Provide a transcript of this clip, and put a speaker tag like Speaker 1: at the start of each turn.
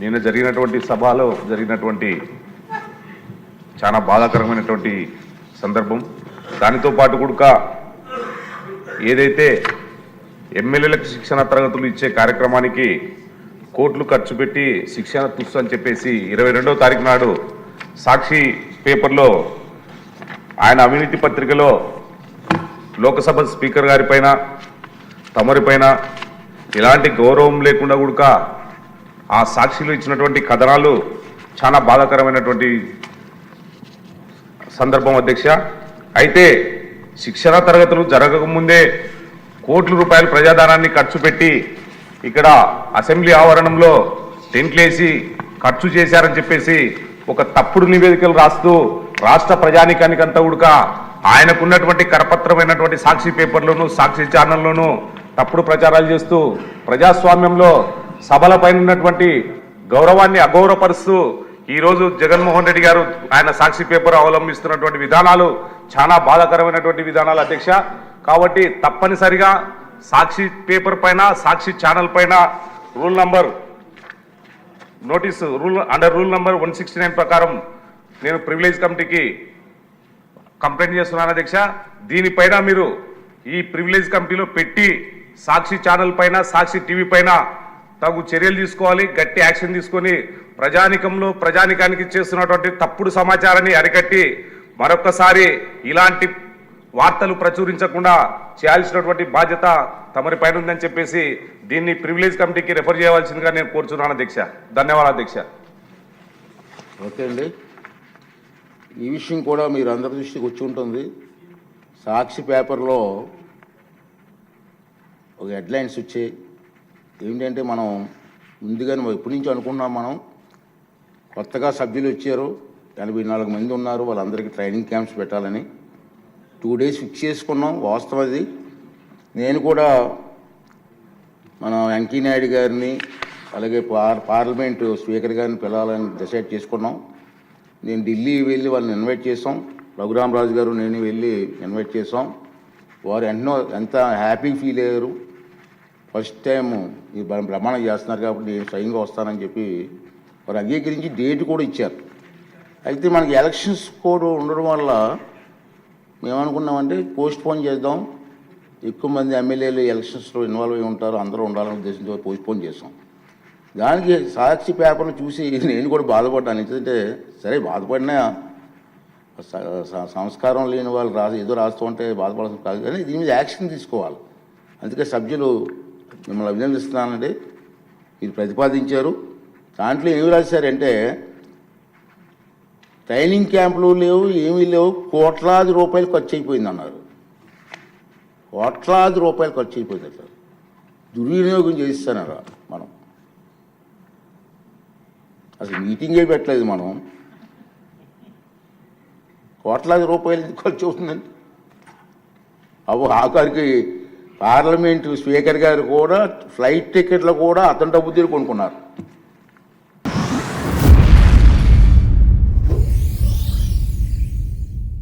Speaker 1: నిన్న జరిగినటువంటి సభలో జరిగినటువంటి చాలా బాధాకరమైనటువంటి సందర్భం. దానితో పాటు కూడా ఏదైతే ఎమ్మెల్యేలకు శిక్షణ తరగతులు ఇచ్చే కార్యక్రమానికి కోట్లు ఖర్చు పెట్టి శిక్షణ తుస్సు అని చెప్పేసి 22వ తారీఖు నాడు సాక్షి పేపర్లో ఆయన అవినీతి పత్రికలో లోకసభ స్పీకర్ గారిపైన తమరిపైన ఎలాంటి గౌరవం లేకుండా కూడా ఆ సాక్షిలో ఇచ్చినటువంటి కథనాలు చాలా బాధాకరమైనటువంటి సందర్భం అధ్యక్ష. అయితే శిక్షణ తరగతులు జరగకముందే కోట్ల రూపాయల ప్రజాధనాన్ని ఖర్చు పెట్టి ఇక్కడ అసెంబ్లీ ఆవరణంలో టెంట్లేసి ఖర్చు చేశారని చెప్పేసి ఒక తప్పుడు నివేదికలు రాస్తూ రాష్ట్ర ప్రజానికానికంతా కూడా ఆయనకున్నటువంటి కరపత్రమైనటువంటి సాక్షి పేపర్లోను సాక్షి ఛానల్లోనూ తప్పుడు ప్రచారాలు చేస్తూ ప్రజాస్వామ్యంలో సభలపైన ఉన్నటువంటి గౌరవాన్ని అగౌరవపరుస్తూ ఈరోజు జగన్మోహన్ రెడ్డి గారు ఆయన సాక్షి పేపర్ అవలంబిస్తున్నటువంటి విధానాలు చాలా బాధాకరమైనటువంటి విధానాలు అధ్యక్ష. కాబట్టి తప్పనిసరిగా సాక్షి పేపర్ పైన సాక్షి ఛానల్ పైన రూల్ నంబర్ 169 ప్రకారం నేను ప్రివిలేజ్ కమిటీకి కంప్లైంట్ చేస్తున్నాను అధ్యక్ష. దీనిపైన మీరు ఈ ప్రివిలేజ్ కమిటీలో పెట్టి సాక్షి ఛానల్ పైన సాక్షి టీవీ పైన తగు చర్యలు తీసుకోవాలి, గట్టి యాక్షన్ తీసుకొని ప్రజానికానికి చేస్తున్నటువంటి తప్పుడు సమాచారాన్ని అరికట్టి మరొక్కసారి ఇలాంటి వార్తలు ప్రచురించకుండా చేయాల్సినటువంటి బాధ్యత తమరి పైన ఉందని చెప్పేసి దీన్ని ప్రివిలేజ్ కమిటీకి రెఫర్ చేయవలసిందిగా నేను కోరుచున్నాను అధ్యక్ష. ధన్యవాదాలు అధ్యక్ష.
Speaker 2: ఓకే అండి, ఈ విషయం కూడా మీరు అందరి దృష్టికి వచ్చి ఉంటుంది. సాక్షి పేపర్లో ఒక హెడ్లైన్స్ వచ్చాయి. ఏంటంటే మనం ముందుగానే ఎప్పటి నుంచి అనుకున్నాం, మనం కొత్తగా సభ్యులు వచ్చారు, 84 మంది ఉన్నారు, వాళ్ళందరికీ ట్రైనింగ్ క్యాంప్స్ పెట్టాలని 2 days ఫిక్స్ చేసుకున్నాం. వాస్తవం అది. నేను కూడా మన వెంకయ్యనాయుడు గారిని అలాగే పార్లమెంటు స్పీకర్ గారిని పిలవాలని డిసైడ్ చేసుకున్నాం. నేను ఢిల్లీ వెళ్ళి వాళ్ళని ఇన్వైట్ చేసాం. రఘురామరాజు గారు నేను వెళ్ళి ఇన్వైట్ చేసాం. వారు ఎంత హ్యాపీ ఫీల్ అయ్యారు. ఫస్ట్ టైం మీరు ప్రమాణం చేస్తున్నారు కాబట్టి నేను స్వయంగా వస్తానని చెప్పి వారు అంగీకరించి డేట్ కూడా ఇచ్చారు. అయితే మనకి ఎలక్షన్స్ కోడ్ ఉండడం వల్ల మేమనుకున్నామంటే పోస్ట్ పోన్ చేద్దాం, ఎక్కువ మంది ఎమ్మెల్యేలు ఎలక్షన్స్లో ఇన్వాల్వ్ అయి ఉంటారు, అందరూ ఉండాలనే ఉద్దేశంతో పోస్ట్ పోన్ చేసాం. దానికి సాక్షి పేపర్లు చూసి నేను కూడా బాధపడ్డాను. ఎందుకంటే సరే బాధపడినా సంస్కారం లేని వాళ్ళు ఏదో రాస్తూ ఉంటే బాధపడాల్సిన కాదు, కానీ దీని మీద యాక్షన్ తీసుకోవాలి. అందుకే సభ్యులు మిమ్మల్ని అభినందిస్తున్నానండి, మీరు ప్రతిపాదించారు. దాంట్లో ఏమి రాశారంటే ట్రైనింగ్ క్యాంపులు లేవు, ఏమీ లేవు, కోట్లాది రూపాయలు ఖర్చు అయిపోయింది అన్నారు. కోట్లాది రూపాయలు ఖర్చు అయిపోయింది అట్లా దుర్వినియోగం చేయిస్తున్నారు. మనం అసలు మీటింగే పెట్టలేదు, మనం కోట్లాది రూపాయలు ఖర్చు అవుతుందండి. ఆఖరికి పార్లమెంటు స్పీకర్ గారు కూడా ఫ్లైట్ టికెట్లు కూడా అతని డబ్బు తీరు కొనుక్కున్నారు.